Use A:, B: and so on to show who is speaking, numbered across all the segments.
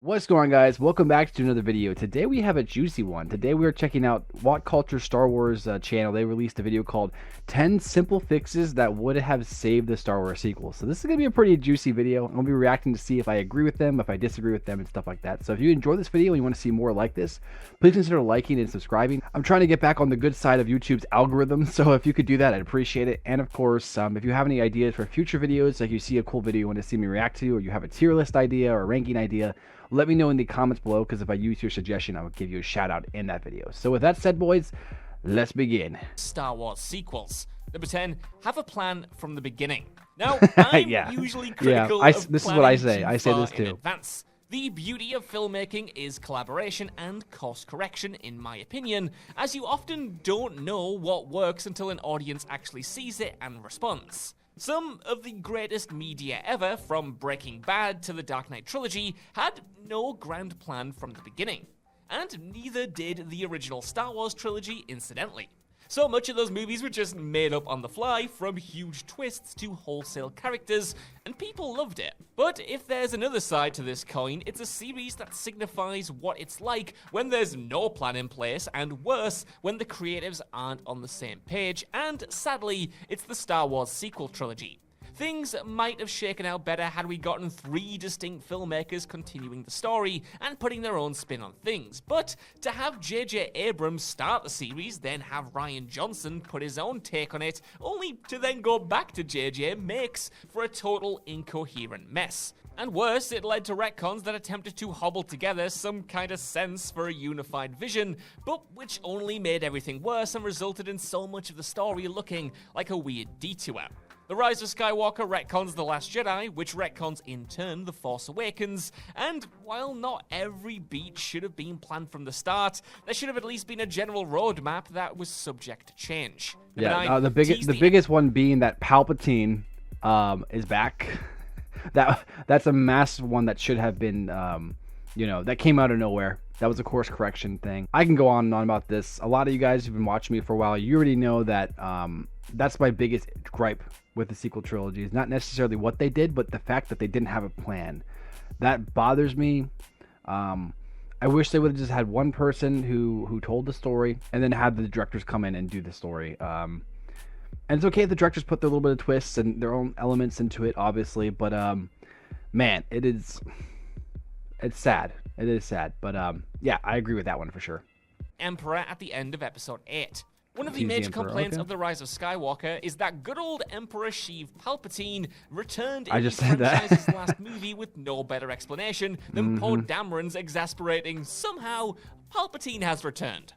A: What's going on, guys? Welcome back to another video. Today we have a juicy one. Today we are checking out Whatculture Star Wars channel. They released a video called 10 Simple Fixes That Would Have Saved the Star Wars sequel. So this is going to be a pretty juicy video. I'm going to be reacting to see if I agree with them, if I disagree with them, and stuff like that. So if you enjoy this video and you want to see more like this, please consider liking and subscribing. I'm trying to get back on the good side of YouTube's algorithm, so if you could do that, I'd appreciate it. And of course, if you have any ideas for future videos, like you see a cool video you want to see me react to, or you have a tier list idea or a ranking idea, let me know in the comments below, because if I use your suggestion, I will give you a shout out in that video. So with that said, boys, let's begin.
B: Star Wars sequels. Number 10, have a plan from the beginning. Now, I'm usually critical of
A: this is what I say.
B: too
A: I say
B: far
A: this
B: in
A: too.
B: advance. The beauty of filmmaking is collaboration and course correction, in my opinion, as you often don't know what works until an audience actually sees it and responds. Some of the greatest media ever, from Breaking Bad to the Dark Knight Trilogy, had no grand plan from the beginning. And neither did the original Star Wars trilogy, incidentally. So much of those movies were just made up on the fly, from huge twists to wholesale characters, and people loved it. But if there's another side to this coin, it's a series that signifies what it's like when there's no plan in place, and worse, when the creatives aren't on the same page, and sadly, it's the Star Wars sequel trilogy. Things might have shaken out better had we gotten 3 distinct filmmakers continuing the story and putting their own spin on things, but to have J.J. Abrams start the series, then have Rian Johnson put his own take on it, only to then go back to J.J. makes for a total incoherent mess. And worse, it led to retcons that attempted to hobble together some kind of sense for a unified vision, but which only made everything worse and resulted in so much of the story looking like a weird detour. The Rise of Skywalker retcons The Last Jedi, which retcons in turn The Force Awakens, and while not every beat should have been planned from the start, there should have at least been a general roadmap that was subject to change.
A: The biggest one being that Palpatine is back. That's a massive one that should have been, that came out of nowhere. That was a course correction thing. I can go on and on about this. A lot of you guys who've been watching me for a while, you already know that that's my biggest gripe with the sequel trilogy. Is not necessarily what they did, but the fact that they didn't have a plan. That bothers me. I wish they would have just had one person who told the story, and then had the directors come in and do the story. And it's okay if the directors put their little bit of twists and their own elements into it, obviously, but man, it's sad. It is sad, but yeah, I agree with that one for sure.
B: Emperor at the end of episode 8. One of the major complaints of The Rise of Skywalker is that good old Emperor Sheev Palpatine returned in the franchise's last movie with no better explanation than Poe Dameron's exasperating, somehow, Palpatine has returned.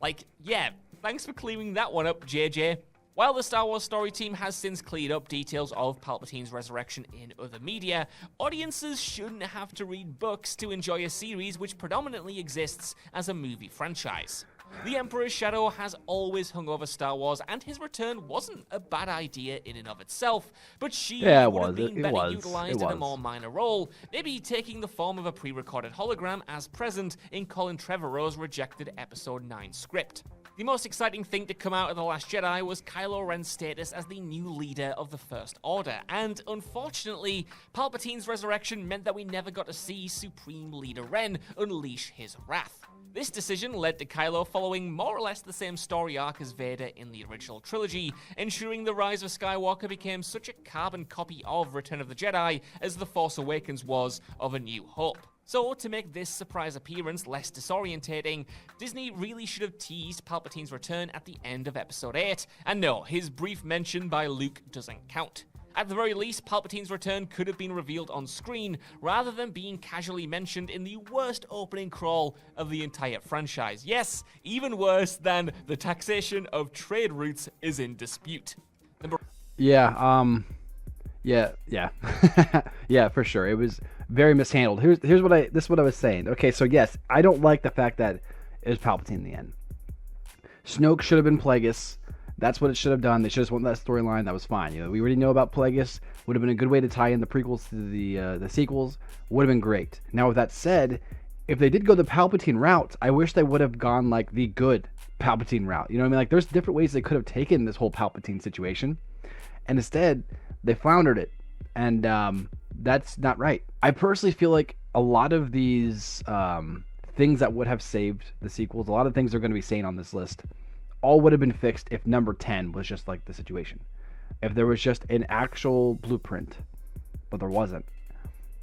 B: Like, yeah, thanks for clearing that one up, JJ. While the Star Wars story team has since cleared up details of Palpatine's resurrection in other media, audiences shouldn't have to read books to enjoy a series which predominantly exists as a movie franchise. The Emperor's shadow has always hung over Star Wars, and his return wasn't a bad idea in and of itself, but she would have been better utilized in a more minor role, maybe taking the form of a pre-recorded hologram as present in Colin Trevorrow's rejected Episode 9 script. The most exciting thing to come out of The Last Jedi was Kylo Ren's status as the new leader of the First Order, and unfortunately, Palpatine's resurrection meant that we never got to see Supreme Leader Ren unleash his wrath. This decision led to Kylo following more or less the same story arc as Vader in the original trilogy, ensuring The Rise of Skywalker became such a carbon copy of Return of the Jedi as The Force Awakens was of A New Hope. So, to make this surprise appearance less disorientating, Disney really should have teased Palpatine's return at the end of Episode 8, and no, his brief mention by Luke doesn't count. At the very least, Palpatine's return could have been revealed on screen, rather than being casually mentioned in the worst opening crawl of the entire franchise. Yes, even worse than the taxation of trade routes is in dispute.
A: Yeah, yeah, for sure. It was very mishandled. This is what I was saying. Okay, so yes, I don't like the fact that it was Palpatine in the end. Snoke should have been Plagueis. That's what it should have done. They should have just went that storyline. That was fine. We already know about Plagueis. Would have been a good way to tie in the prequels to the sequels. Would have been great. Now, with that said, if they did go the Palpatine route, I wish they would have gone like the good Palpatine route. You know what I mean? Like, there's different ways they could have taken this whole Palpatine situation, and instead they floundered it, and that's not right. I personally feel like a lot of these things that would have saved the sequels, a lot of things they're going to be saying on this list, all would have been fixed if number 10 was just like the situation. If there was just an actual blueprint, but there wasn't.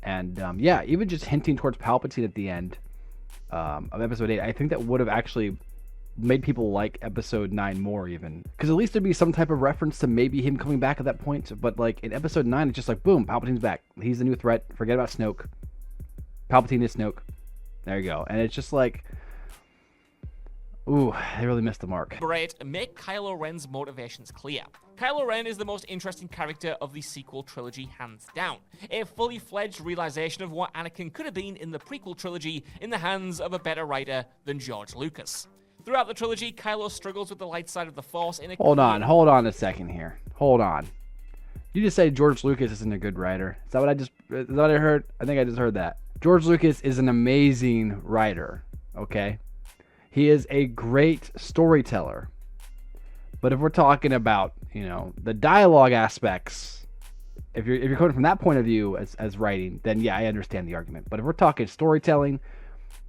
A: And yeah, even just hinting towards Palpatine at the end of episode 8, I think that would have actually made people like episode 9 more, even, because at least there'd be some type of reference to maybe him coming back at that point. But like in episode 9, it's just like, boom, Palpatine's back, he's the new threat, forget about Snoke, Palpatine is Snoke, there you go. And it's just like, ooh, they really missed the mark.
B: Great, make Kylo Ren's motivations clear. Kylo Ren is the most interesting character of the sequel trilogy, hands down. A fully fledged realization of what Anakin could have been in the prequel trilogy in the hands of a better writer than George Lucas. Throughout the trilogy, Kylo struggles with the light side of the Force in a...
A: Hold on a second here. Hold on. You just said George Lucas isn't a good writer. Is that what I heard? I think I just heard that. George Lucas is an amazing writer, okay? He is a great storyteller. But if we're talking about, the dialogue aspects, if you're coming from that point of view as writing, then yeah, I understand the argument. But if we're talking storytelling,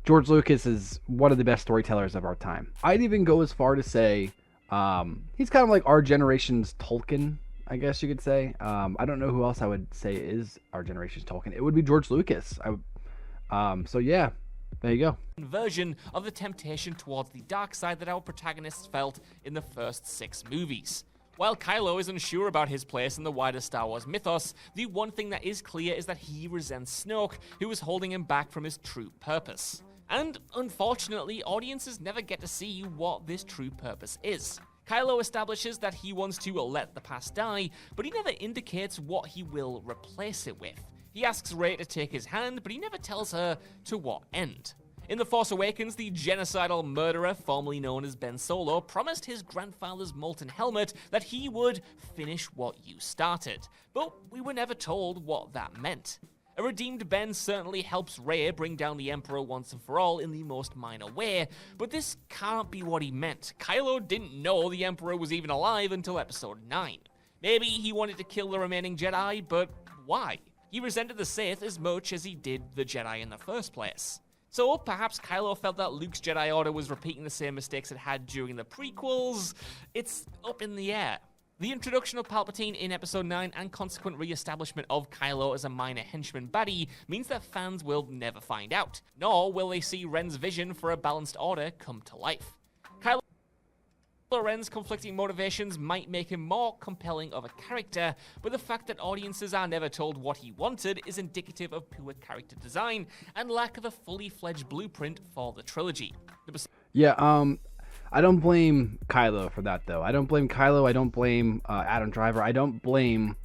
A: George Lucas is one of the best storytellers of our time. I'd even go as far to say he's kind of like our generation's Tolkien, I guess you could say. I don't know who else I would say is our generation's Tolkien. It would be George Lucas. So yeah, there you go.
B: Version of the temptation towards the dark side that our protagonists felt in the first 6 movies. While Kylo is unsure about his place in the wider Star Wars mythos, the one thing that is clear is that he resents Snoke, who is holding him back from his true purpose. And unfortunately, audiences never get to see what this true purpose is. Kylo establishes that he wants to let the past die, but he never indicates what he will replace it with. He asks Rey to take his hand, but he never tells her to what end. In The Force Awakens, the genocidal murderer formerly known as Ben Solo promised his grandfather's molten helmet that he would finish what you started, but we were never told what that meant. A redeemed Ben certainly helps Rey bring down the Emperor once and for all in the most minor way, but this can't be what he meant. Kylo didn't know the Emperor was even alive until episode 9. Maybe he wanted to kill the remaining Jedi, but why? He resented the Sith as much as he did the Jedi in the first place. So perhaps Kylo felt that Luke's Jedi Order was repeating the same mistakes it had during the prequels. It's up in the air. The introduction of Palpatine in Episode 9 and consequent re-establishment of Kylo as a minor henchman baddie means that fans will never find out, nor will they see Ren's vision for a balanced order come to life. Kylo Ren's conflicting motivations might make him more compelling of a character, but the fact that audiences are never told what he wanted is indicative of poor character design and lack of a fully fledged blueprint for the trilogy.
A: Yeah, I don't blame Kylo for that, though. I don't blame Kylo. I don't blame Adam Driver. I don't blame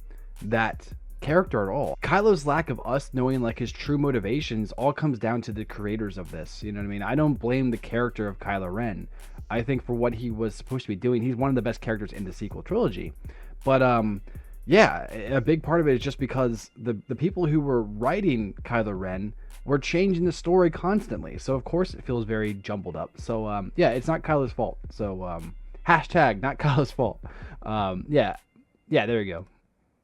A: that character at all. Kylo's lack of us knowing like his true motivations all comes down to the creators of this. You know what I mean? I don't blame the character of Kylo Ren. I think for what he was supposed to be doing, he's one of the best characters in the sequel trilogy. But yeah, a big part of it is just because the people who were writing Kylo Ren were changing the story constantly. So of course it feels very jumbled up. So yeah, it's not Kylo's fault. So hashtag not Kylo's fault. Yeah, there you go.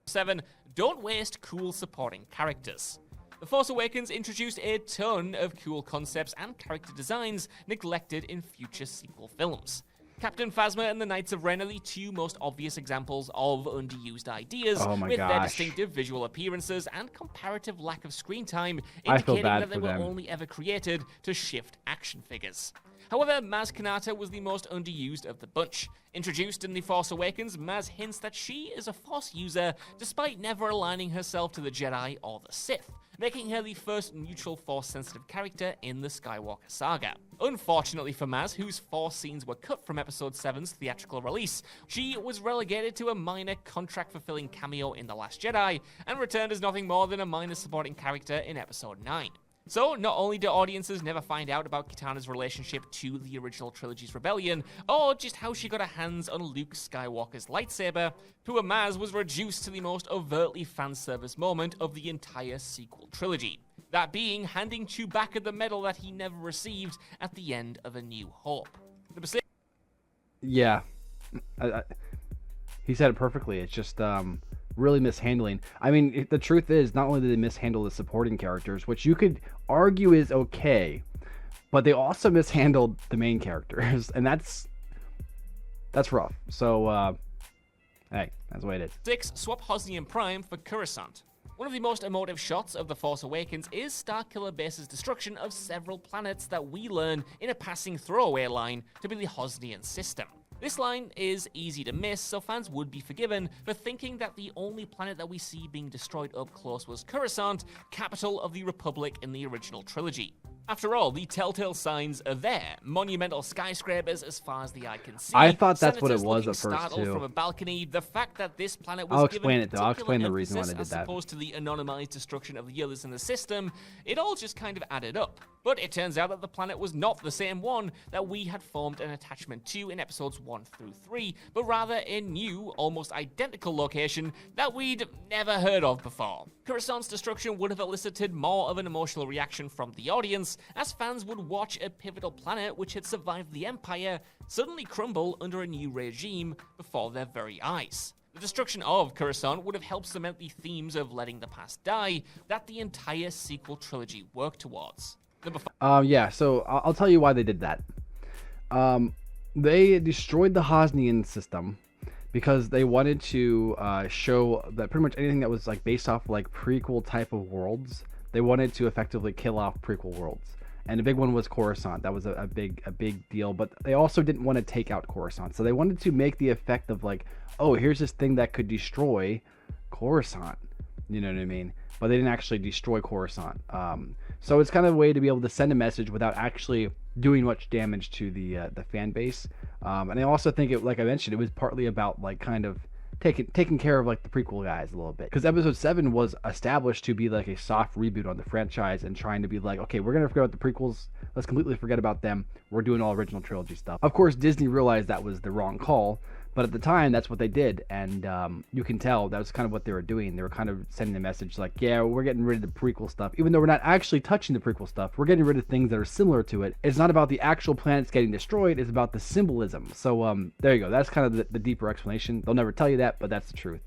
B: 7. Don't waste cool supporting characters. The Force Awakens introduced a ton of cool concepts and character designs neglected in future sequel films. Captain Phasma and the Knights of Ren are the 2 most obvious examples of underused ideas, with their distinctive visual appearances and comparative lack of screen time indicating that they were only ever created to shift action figures. However, Maz Kanata was the most underused of the bunch. Introduced in The Force Awakens, Maz hints that she is a Force user despite never aligning herself to the Jedi or the Sith, making her the first neutral Force-sensitive character in the Skywalker saga. Unfortunately for Maz, whose Force scenes were cut from Episode 7's theatrical release, she was relegated to a minor contract-fulfilling cameo in The Last Jedi, and returned as nothing more than a minor supporting character in Episode 9. So, not only do audiences never find out about Kitana's relationship to the original trilogy's rebellion, or just how she got her hands on Luke Skywalker's lightsaber, poor Maz was reduced to the most overtly fan-service moment of the entire sequel trilogy. That being handing Chewbacca the medal that he never received at the end of A New Hope. Yeah.
A: He said it perfectly. It's just, really mishandling. I mean, the truth is, not only did they mishandle the supporting characters, which you could argue is okay, but they also mishandled the main characters, and that's rough. So, hey, that's the way it is.
B: 6. Swap Hosnian Prime for Coruscant. One of the most emotive shots of The Force Awakens is Starkiller Base's destruction of several planets that we learn in a passing throwaway line to be the Hosnian system. This line is easy to miss, so fans would be forgiven for thinking that the only planet that we see being destroyed up close was Coruscant, capital of the Republic in the original trilogy. After all, the telltale signs are there. Monumental skyscrapers as far as the eye can see.
A: I thought that's what it was at first, too.
B: From a balcony, the fact that this planet was
A: I'll explain it, though. I'll explain the reason why they did
B: as
A: that.
B: opposed to the anonymized destruction of the others in the system, it all just kind of added up. But it turns out that the planet was not the same one that we had formed an attachment to in episodes 1 through 3, but rather a new, almost identical location that we'd never heard of before. Coruscant's destruction would have elicited more of an emotional reaction from the audience, as fans would watch a pivotal planet which had survived the Empire suddenly crumble under a new regime before their very eyes. The destruction of Coruscant would have helped cement the themes of letting the past die that the entire sequel trilogy worked towards.
A: Yeah, so I'll tell you why they did that. They destroyed the Hosnian system because they wanted to show that pretty much anything that was like based off like prequel type of worlds, they wanted to effectively kill off prequel worlds. And the big one was Coruscant. That was a big deal. But they also didn't want to take out Coruscant, so they wanted to make the effect of like, oh, here's this thing that could destroy Coruscant. You know what I mean? But they didn't actually destroy Coruscant. So it's kind of a way to be able to send a message without actually doing much damage to the fan base. And I also think it, like I mentioned, it was partly about like kind of taking care of like the prequel guys a little bit, because episode 7 was established to be like a soft reboot on the franchise and trying to be like, okay, we're gonna forget about the prequels, let's completely forget about them, we're doing all original trilogy stuff. Of course, Disney realized that was the wrong call, but at the time that's what they did, and you can tell that was kind of what they were doing. They were kind of sending a message like, yeah, we're getting rid of the prequel stuff, even though we're not actually touching the prequel stuff, we're getting rid of things that are similar to it. It's not about the actual planets getting destroyed, it's about the symbolism. So there you go, that's kind of the deeper explanation. They'll never tell you that, but that's the truth.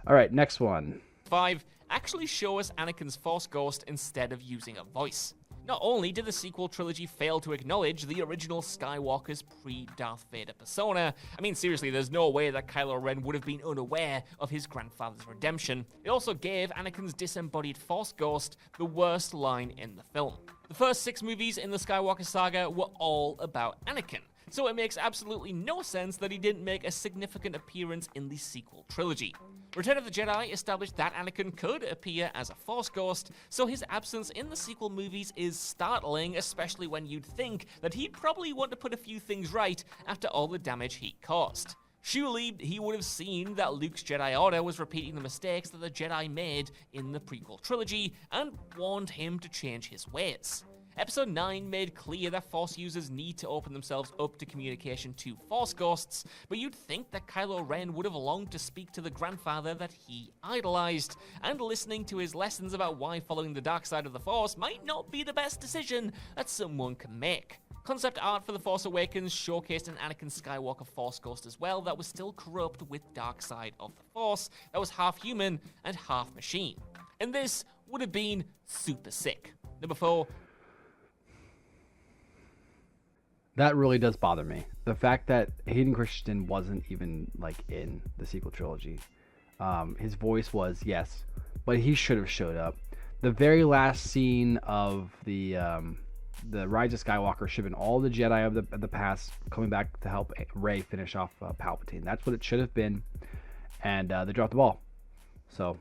A: All right, next one.
B: 5. Actually show us Anakin's Force Ghost instead of using a voice. Not only did the sequel trilogy fail to acknowledge the original Skywalker's pre-Darth Vader persona, I mean seriously, there's no way that Kylo Ren would have been unaware of his grandfather's redemption. It also gave Anakin's disembodied Force Ghost the worst line in the film. The first 6 movies in the Skywalker saga were all about Anakin, so it makes absolutely no sense that he didn't make a significant appearance in the sequel trilogy. Return of the Jedi established that Anakin could appear as a Force ghost, so his absence in the sequel movies is startling, especially when you'd think that he'd probably want to put a few things right after all the damage he caused. Surely he would have seen that Luke's Jedi Order was repeating the mistakes that the Jedi made in the prequel trilogy and warned him to change his ways. Episode 9 made clear that Force users need to open themselves up to communication to Force ghosts, but you'd think that Kylo Ren would have longed to speak to the grandfather that he idolized, and listening to his lessons about why following the dark side of the Force might not be the best decision that someone can make. Concept art for The Force Awakens showcased an Anakin Skywalker Force ghost as well that was still corrupt with dark side of the Force, that was half human and half machine. And this would have been super sick. Number 4.
A: That really does bother me. The fact that Hayden Christensen wasn't even like in the sequel trilogy. His voice was, yes, but he should have showed up. The very last scene of the Rise of Skywalker should have been all the Jedi of the past coming back to help Rey finish off Palpatine. That's what it should have been, and they dropped the ball. So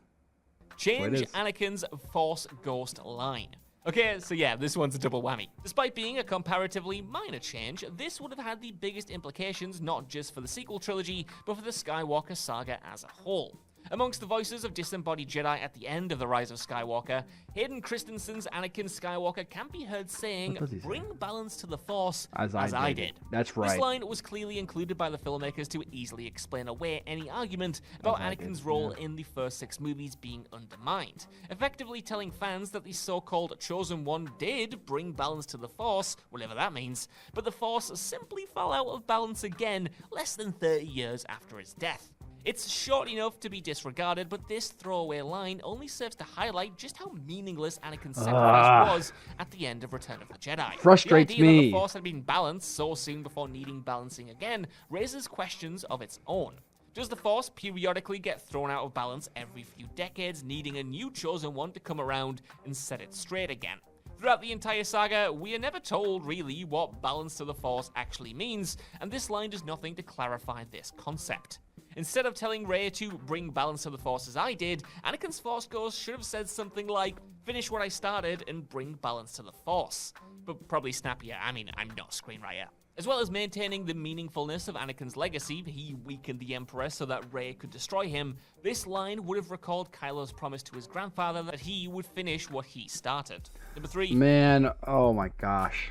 B: change Anakin's Force Ghost line. Okay, so yeah, this one's a double whammy. Despite being a comparatively minor change, this would have had the biggest implications not just for the sequel trilogy, but for the Skywalker saga as a whole. Amongst the voices of disembodied Jedi at the end of The Rise of Skywalker, Hayden Christensen's Anakin Skywalker can be heard saying, "Bring balance to the Force as I did."
A: That's right.
B: This line was clearly included by the filmmakers to easily explain away any argument about Anakin's role in the first 6 movies being undermined, effectively telling fans that the so-called Chosen One did bring balance to the Force, whatever that means, but the Force simply fell out of balance again less than 30 years after his death. It's short enough to be disregarded, but this throwaway line only serves to highlight just how meaningless Anakin's sacrifice was at the end of Return of the Jedi.
A: Frustrates
B: the idea
A: me.
B: that the Force had been balanced so soon before needing balancing again raises questions of its own. Does the Force periodically get thrown out of balance every few decades, needing a new chosen one to come around and set it straight again? Throughout the entire saga, we are never told really what balance to the Force actually means, and this line does nothing to clarify this concept. Instead of telling Rey to bring balance to the Force as I did, Anakin's Force Ghost should have said something like, finish what I started and bring balance to the Force. But probably snappier, I'm not a screenwriter. As well as maintaining the meaningfulness of Anakin's legacy, he weakened the Emperor so that Rey could destroy him. This line would have recalled Kylo's promise to his grandfather that he would finish what he started. Number 3.
A: Man, oh my gosh.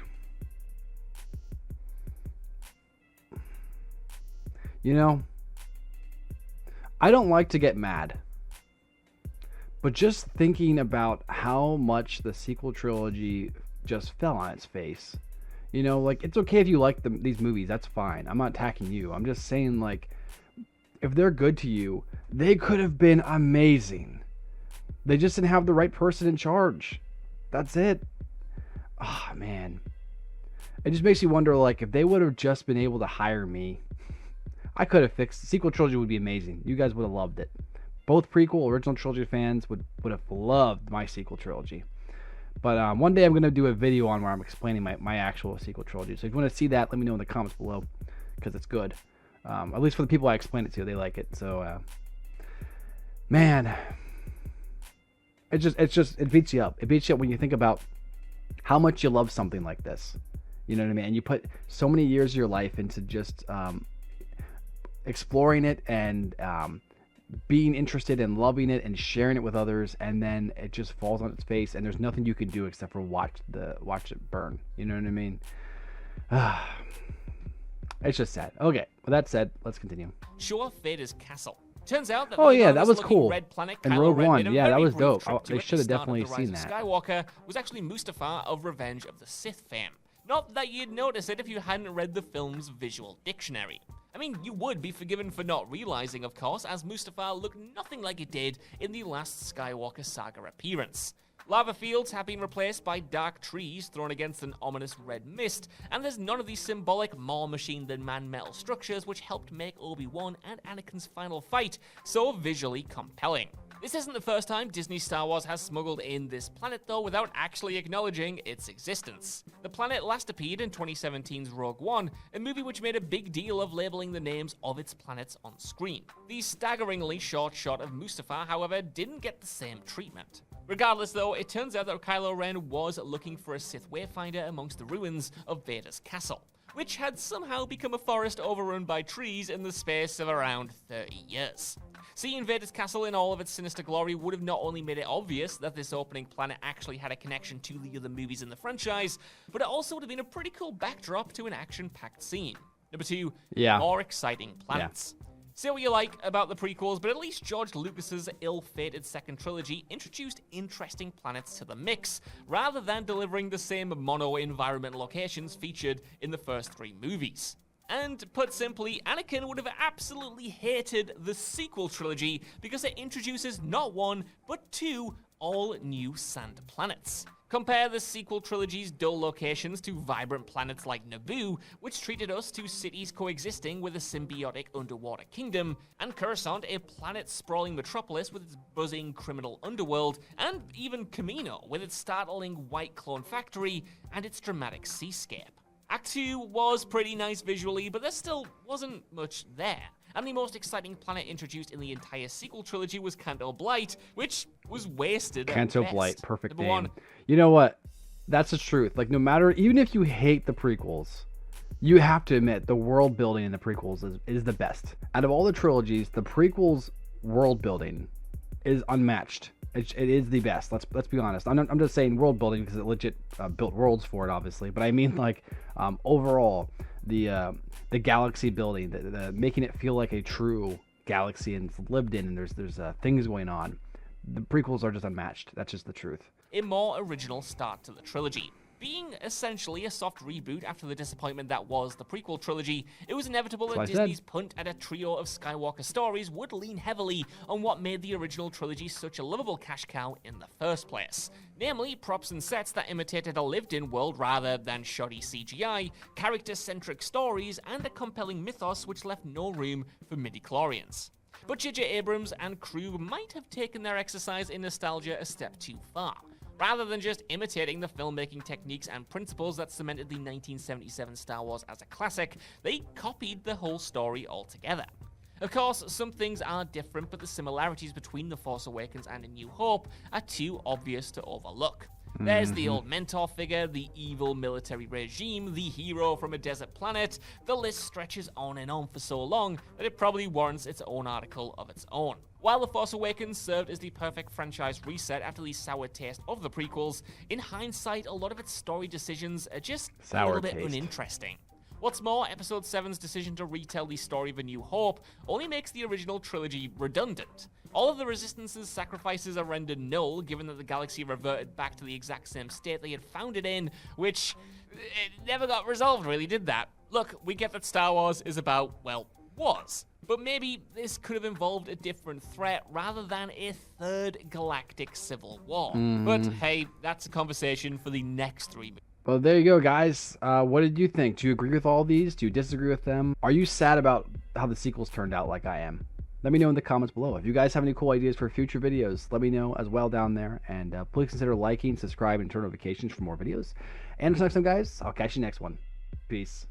A: You know, I don't like to get mad, but just thinking about how much the sequel trilogy just fell on its face. You know, like, it's okay if you like these movies, that's fine. I'm not attacking you. I'm just saying, like, if they're good to you, they could have been amazing. They just didn't have the right person in charge. That's it. Ah, oh, man. It just makes you wonder, like, if they would have just been able to hire me, I could have fixed. The sequel trilogy would be amazing. You guys would have loved it. Both prequel, original trilogy fans would have loved my sequel trilogy. But one day I'm going to do a video on where I'm explaining my actual sequel trilogy. So if you want to see that, let me know in the comments below, because it's good. At least for the people I explain it to, they like it. So, man, it beats you up. It beats you up when you think about how much you love something like this. You know what I mean? And you put so many years of your life into just exploring it and being interested and loving it and sharing it with others, and then it just falls on its face and there's nothing you can do except for watch it burn. You know what I mean? It's just sad. Okay, with that said, let's continue.
B: Sure, Invaders Castle. Turns out that
A: that was cool.
B: Red planet,
A: and Rogue One, yeah, that was dope. They should have definitely seen that.
B: Skywalker was actually Mustafar of Revenge of the Sith fame. Not that you'd notice it if you hadn't read the film's visual dictionary. I mean, you would be forgiven for not realizing, of course, as Mustafar looked nothing like it did in the last Skywalker saga appearance. Lava fields have been replaced by dark trees thrown against an ominous red mist, and there's none of these symbolic more machine than man metal structures which helped make Obi-Wan and Anakin's final fight so visually compelling. This isn't the first time Disney Star Wars has smuggled in this planet, though, without actually acknowledging its existence. The planet last appeared in 2017's Rogue One, a movie which made a big deal of labeling the names of its planets on screen. The staggeringly short shot of Mustafar, however, didn't get the same treatment. Regardless, though, it turns out that Kylo Ren was looking for a Sith Wayfinder amongst the ruins of Invaders Castle, which had somehow become a forest overrun by trees in the space of around 30 years. Seeing Invaders Castle in all of its sinister glory would have not only made it obvious that this opening planet actually had a connection to the other movies in the franchise, but it also would have been a pretty cool backdrop to an action-packed scene. Number 2, more exciting planets. Say what you like about the prequels, but at least George Lucas's ill-fated second trilogy introduced interesting planets to the mix, rather than delivering the same mono-environment locations featured in the first 3 movies. And put simply, Anakin would have absolutely hated the sequel trilogy because it introduces not 1, but 2 all-new sand planets. Compare the sequel trilogy's dull locations to vibrant planets like Naboo, which treated us to cities coexisting with a symbiotic underwater kingdom, and Coruscant, a planet-sprawling metropolis with its buzzing criminal underworld, and even Kamino, with its startling white clone factory and its dramatic seascape. Act 2 was pretty nice visually, but there still wasn't much there. And the most exciting planet introduced in the entire sequel trilogy was Canto Blight, which was wasted at
A: Canto
B: best.
A: Blight, perfect
B: Number
A: name.
B: 1.
A: You know what? That's the truth. Like, no matter, even if you hate the prequels, you have to admit the world building in the prequels is the best. Out of all the trilogies, the prequels world building is unmatched. It is the best. Let's be honest. I'm just saying world building because it legit built worlds for it, obviously. But I mean, like, overall, the galaxy building, the making it feel like a true galaxy and it's lived in, and there's things going on. The prequels are just unmatched. That's just the truth.
B: A more original start to the trilogy. Being essentially a soft reboot after the disappointment that was the prequel trilogy, it was inevitable that Disney's punt at a trio of Skywalker stories would lean heavily on what made the original trilogy such a lovable cash cow in the first place. Namely, props and sets that imitated a lived-in world rather than shoddy CGI, character-centric stories, and a compelling mythos which left no room for midi-chlorians. But J.J. Abrams and crew might have taken their exercise in nostalgia a step too far. Rather than just imitating the filmmaking techniques and principles that cemented the 1977 Star Wars as a classic, they copied the whole story altogether. Of course, some things are different, but the similarities between The Force Awakens and A New Hope are too obvious to overlook. There's the old mentor figure, the evil military regime, the hero from a desert planet. The list stretches on and on for so long that it probably warrants its own article of its own. While The Force Awakens served as the perfect franchise reset after the sour taste of the prequels, in hindsight, a lot of its story decisions are just a little bit uninteresting. What's more, Episode 7's decision to retell the story of A New Hope only makes the original trilogy redundant. All of the Resistance's sacrifices are rendered null, given that the galaxy reverted back to the exact same state they had found it in, which it never got resolved, really, did that? Look, we get that Star Wars is about, well, wars. But maybe this could have involved a different threat rather than a third galactic civil war. But hey, that's a conversation for the next 3 minutes.
A: Well, there you go, guys. What did you think? Do you agree with all these? Do you disagree with them? Are you sad about how the sequels turned out like I am? Let me know in the comments below. If you guys have any cool ideas for future videos, let me know as well down there. And please consider liking, subscribe, and turn notifications for more videos. And until next time, guys, I'll catch you next one. Peace.